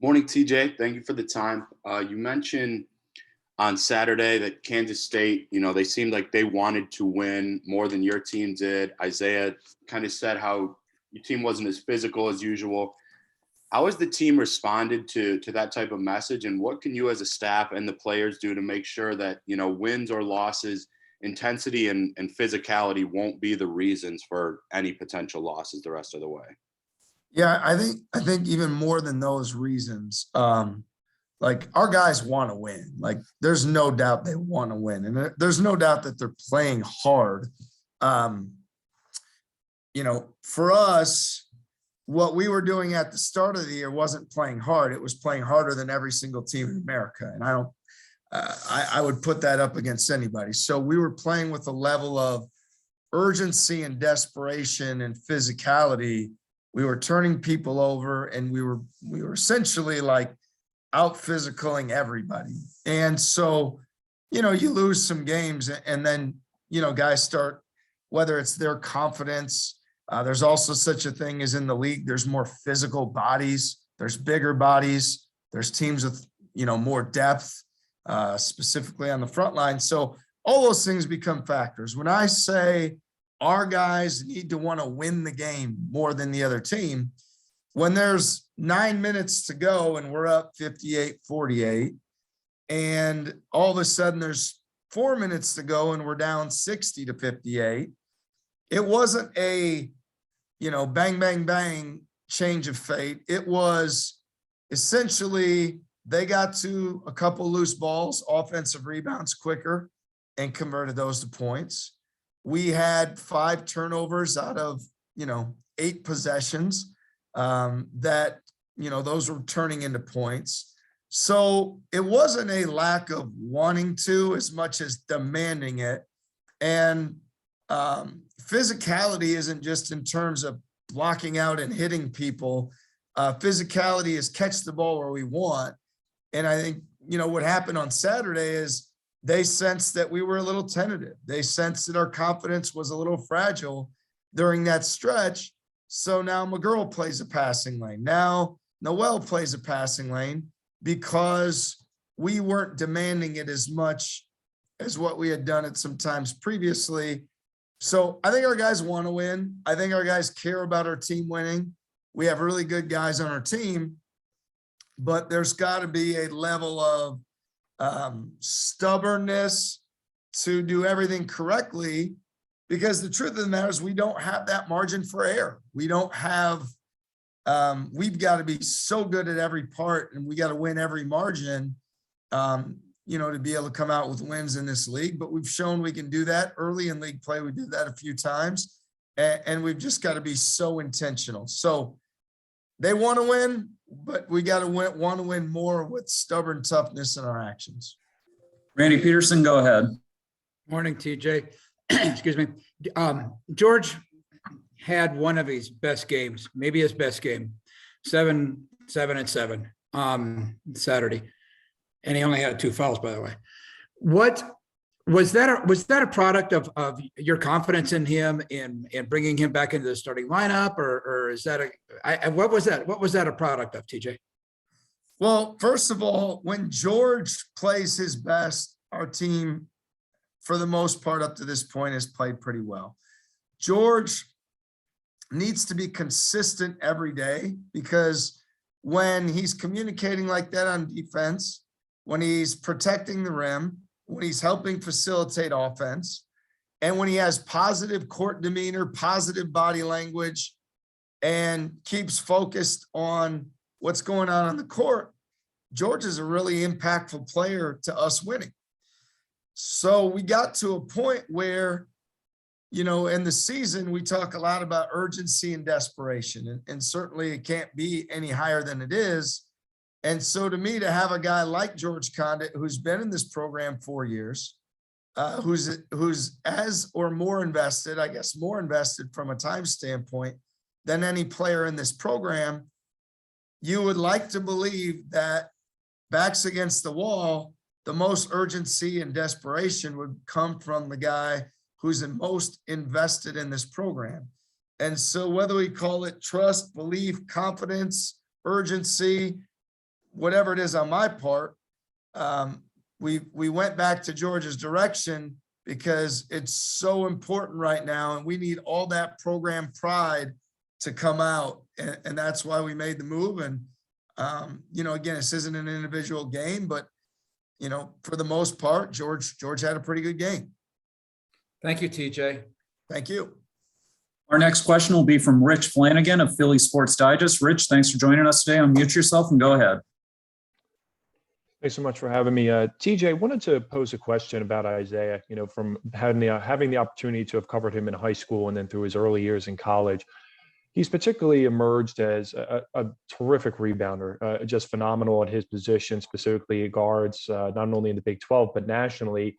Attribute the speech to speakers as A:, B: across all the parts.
A: Morning, TJ. Thank you for the time. You mentioned on Saturday that Kansas State, they seemed like they wanted to win more than your team did. Isaiah kind of said how your team wasn't as physical as usual. How has the team responded to that type of message, and what can you as a staff and the players do to make sure that, wins or losses, intensity and physicality won't be the reasons for any potential losses the rest of the way?
B: Yeah, I think even more than those reasons, like our guys want to win. Like there's no doubt they want to win, and there's no doubt that they're playing hard. For us, what we were doing at the start of the year wasn't playing hard. It was playing harder than every single team in America, and I would put that up against anybody. So we were playing with a level of urgency and desperation and physicality. We were turning people over, and we were essentially like out physicaling everybody. And so, you lose some games, and then, guys start, whether it's their confidence, there's also such a thing as in the league, there's more physical bodies, there's bigger bodies, there's teams with, more depth, specifically on the front line. So all those things become factors. When I say our guys need to want to win the game more than the other team, when there's 9 minutes to go and we're up 58-48, and all of a sudden there's 4 minutes to go and we're down 60-58, it wasn't a, bang, bang, bang change of fate. It was essentially they got to a couple loose balls, offensive rebounds quicker, and converted those to points. We had 5 turnovers out of, 8 possessions that, those were turning into points. So it wasn't a lack of wanting to as much as demanding it. And physicality isn't just in terms of blocking out and hitting people. Physicality is catch the ball where we want. And I think, what happened on Saturday is they sensed that we were a little tentative. They sensed that our confidence was a little fragile during that stretch. So now McGurl plays a passing lane. Now Noel plays a passing lane because we weren't demanding it as much as what we had done it sometimes previously. So I think our guys want to win. I think our guys care about our team winning. We have really good guys on our team, but there's got to be a level of stubbornness to do everything correctly, because the truth of the matter is we don't have that margin for error. We don't have, we've got to be so good at every part, and we got to win every margin, to be able to come out with wins in this league. But we've shown we can do that early in league play. We did that a few times, and we've just got to be so intentional. So they want to win, but we got to want to win more with stubborn toughness in our actions.
C: Randy Peterson, go ahead.
D: Morning, TJ. Excuse me. George had one of his best games, maybe his best game, 7-7 Saturday, and he only had 2 fouls, by the way. What was that? Was that a product of your confidence in him and bringing him back into the starting lineup, or is that what was that? What was that a product of, TJ?
B: Well, first of all, when George plays his best, our team, for the most part up to this point, has played pretty well. George needs to be consistent every day, because when he's communicating like that on defense, when he's protecting the rim, when he's helping facilitate offense, and when he has positive court demeanor, positive body language, and keeps focused on what's going on the court, George is a really impactful player to us winning. So we got to a point where, in the season, we talk a lot about urgency and desperation, and certainly it can't be any higher than it is. And so to me, to have a guy like George Condit, who's been in this program 4 years, who's as or more invested, I guess more invested from a time standpoint than any player in this program, you would like to believe that backs against the wall, the most urgency and desperation would come from the guy who's the most invested in this program. And so whether we call it trust, belief, confidence, urgency, whatever it is on my part, we went back to George's direction because it's so important right now, and we need all that program pride to come out, and that's why we made the move. And again, this isn't an individual game, but for the most part, George had a pretty good game.
D: Thank you, TJ.
B: Thank you.
C: Our next question will be from Rich Flanagan of Philly Sports Digest. Rich, thanks for joining us today. Unmute yourself and go ahead.
E: Thanks so much for having me. TJ, wanted to pose a question about Isaiah, from having the opportunity to have covered him in high school and then through his early years in college. He's particularly emerged as a terrific rebounder, just phenomenal at his position, specifically guards, not only in the Big 12, but nationally.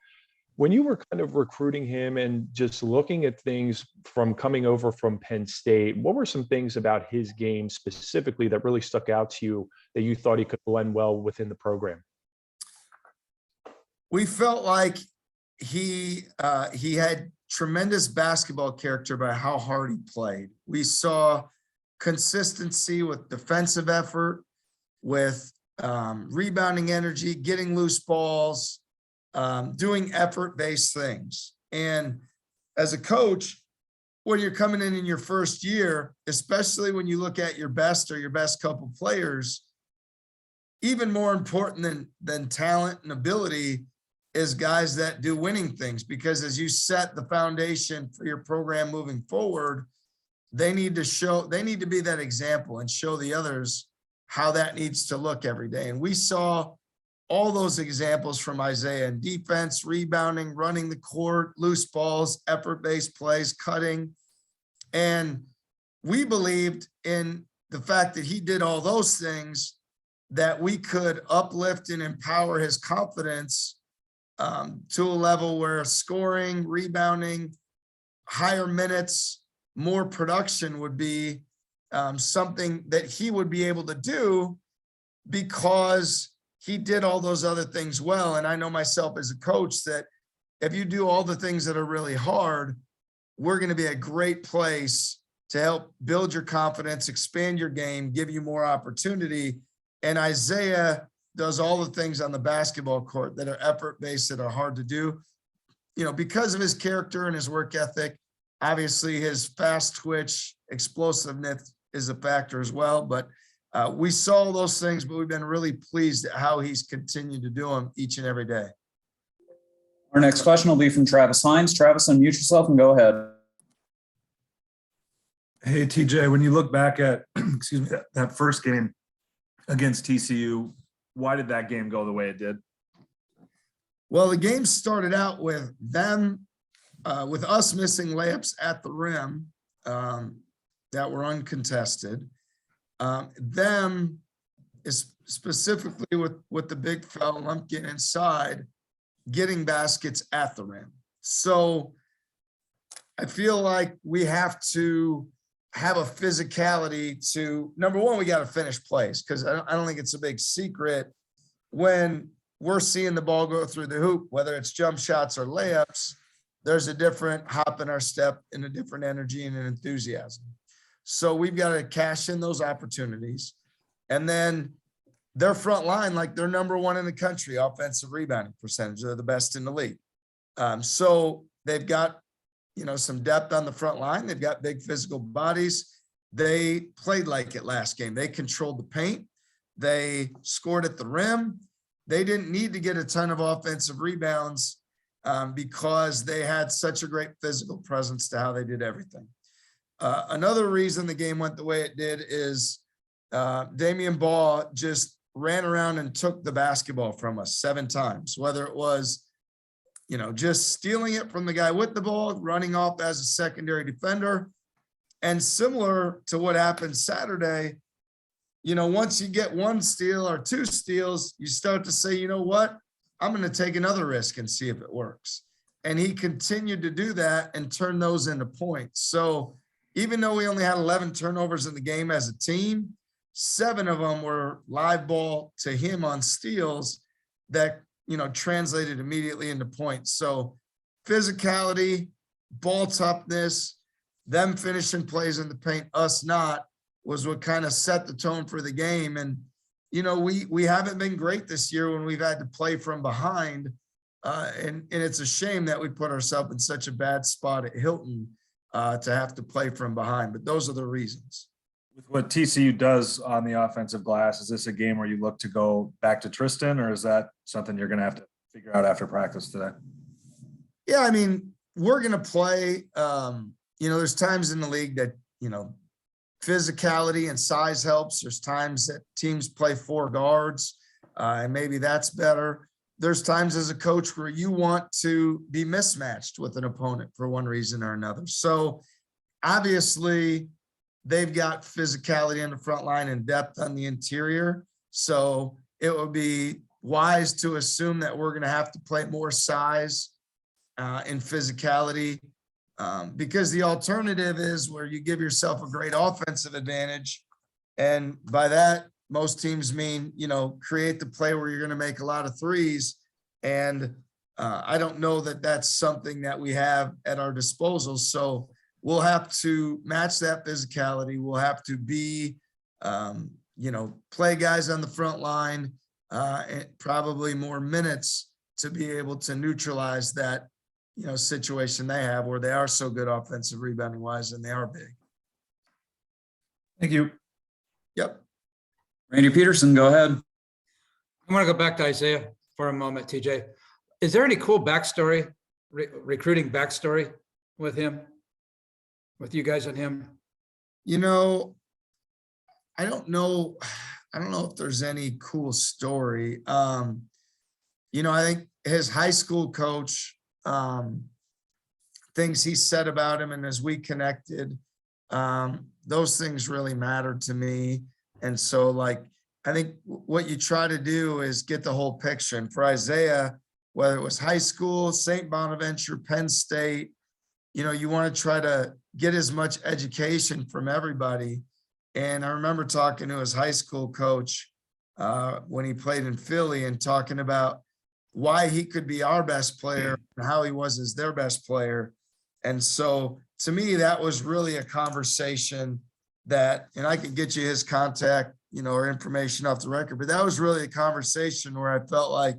E: When you were kind of recruiting him and just looking at things from coming over from Penn State, what were some things about his game specifically that really stuck out to you that you thought he could blend well within the program?
B: We felt like he had tremendous basketball character by how hard he played. We saw consistency with defensive effort, with rebounding energy, getting loose balls, doing effort-based things. And as a coach, when you're coming in your first year, especially when you look at your best or your best couple players, even more important than talent and ability is guys that do winning things, because as you set the foundation for your program moving forward, they need to be that example and show the others how that needs to look every day. And we saw all those examples from Isaiah in defense, rebounding, running the court, loose balls, effort-based plays, cutting. And we believed in the fact that he did all those things, that we could uplift and empower his confidence to a level where scoring, rebounding, higher minutes, more production would be something that he would be able to do because he did all those other things well. And I know myself as a coach that if you do all the things that are really hard, we're going to be a great place to help build your confidence, expand your game, give you more opportunity. And Isaiah does all the things on the basketball court that are effort-based, that are hard to do, because of his character and his work ethic. Obviously, his fast twitch, explosiveness is a factor as well. But we saw those things, but we've been really pleased at how he's continued to do them each and every day.
C: Our next question will be from Travis Hines. Travis, unmute yourself and go ahead.
F: Hey, TJ, when you look back at, that first game against TCU, why did that game go the way it did?
B: Well, the game started out with with us missing layups at the rim that were uncontested. Them is specifically with the big fella Lumpkin inside, getting baskets at the rim. So I feel like we have to have a physicality to, number one, we got to finish plays, because I don't think it's a big secret when we're seeing the ball go through the hoop, whether it's jump shots or layups, there's a different hop in our step and a different energy and an enthusiasm. So we've got to cash in those opportunities. And then their front line, like they're number one in the country, offensive rebounding percentage. They're the best in the league. So they've got, some depth on the front line. They've got big physical bodies. They played like it last game. They controlled the paint. They scored at the rim. They didn't need to get a ton of offensive rebounds because they had such a great physical presence to how they did everything. Another reason the game went the way it did is Damian Baugh just ran around and took the basketball from us 7 times, whether it was, just stealing it from the guy with the ball, running off as a secondary defender. And similar to what happened Saturday, once you get 1 steal or 2 steals, you start to say, you know what, I'm going to take another risk and see if it works. And he continued to do that and turn those into points. So even though we only had 11 turnovers in the game as a team, 7 of them were live ball to him on steals that, translated immediately into points. So physicality, ball toughness, them finishing plays in the paint, us not, was what kind of set the tone for the game. And, we haven't been great this year when we've had to play from behind. And it's a shame that we put ourselves in such a bad spot at Hilton to have to play from behind, but those are the reasons.
F: With what TCU does on the offensive glass, is this a game where you look to go back to Tristan, or is that something you're going to have to figure out after practice today?
B: Yeah, I mean, we're going to play, there's times in the league that, physicality and size helps. There's times that teams play 4 guards, and maybe that's better. There's times as a coach where you want to be mismatched with an opponent for one reason or another. So obviously they've got physicality in the front line and depth on the interior. So it would be wise to assume that we're going to have to play more size and physicality, because the alternative is where you give yourself a great offensive advantage. And by that, most teams mean, create the play where you're going to make a lot of threes. And I don't know that that's something that we have at our disposal. So we'll have to match that physicality. We'll have to be, play guys on the front line, and probably more minutes to be able to neutralize that, situation they have where they are so good offensive rebounding wise and they are big.
F: Thank you.
B: Yep.
C: Randy Peterson, go ahead.
D: I want to go back to Isaiah for a moment, TJ. Is there any cool backstory, recruiting backstory with him, with you guys and him?
B: I don't know if there's any cool story. I think his high school coach, things he said about him, and as we connected, those things really mattered to me. And so I think what you try to do is get the whole picture. And for Isaiah, whether it was high school, St. Bonaventure, Penn State, you want to try to get as much education from everybody. And I remember talking to his high school coach when he played in Philly and talking about why he could be our best player and how he was as their best player. And so to me, that was really a conversation that, and I could get you his contact, or information off the record, but that was really a conversation where I felt like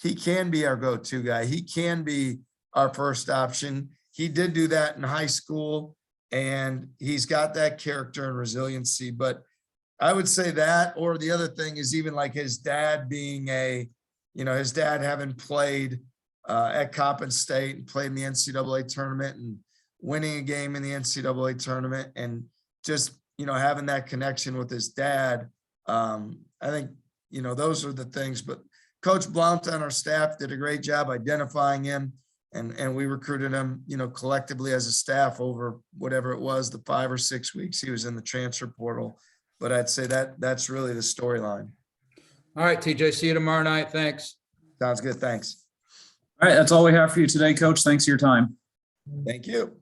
B: he can be our go-to guy. He can be our first option. He did do that in high school, and he's got that character and resiliency. But I would say that, or the other thing is even like his dad being his dad having played at Coppin State and played in the NCAA tournament and winning a game in the NCAA tournament, and just, having that connection with his dad. I think, those are the things. But Coach Blount on our staff did a great job identifying him, and we recruited him, collectively as a staff over whatever it was, the 5 or 6 weeks he was in the transfer portal. But I'd say that's really the storyline.
D: All right, TJ, see you tomorrow night. Thanks.
B: Sounds good. Thanks.
C: All right, that's all we have for you today, Coach. Thanks for your time.
B: Thank you.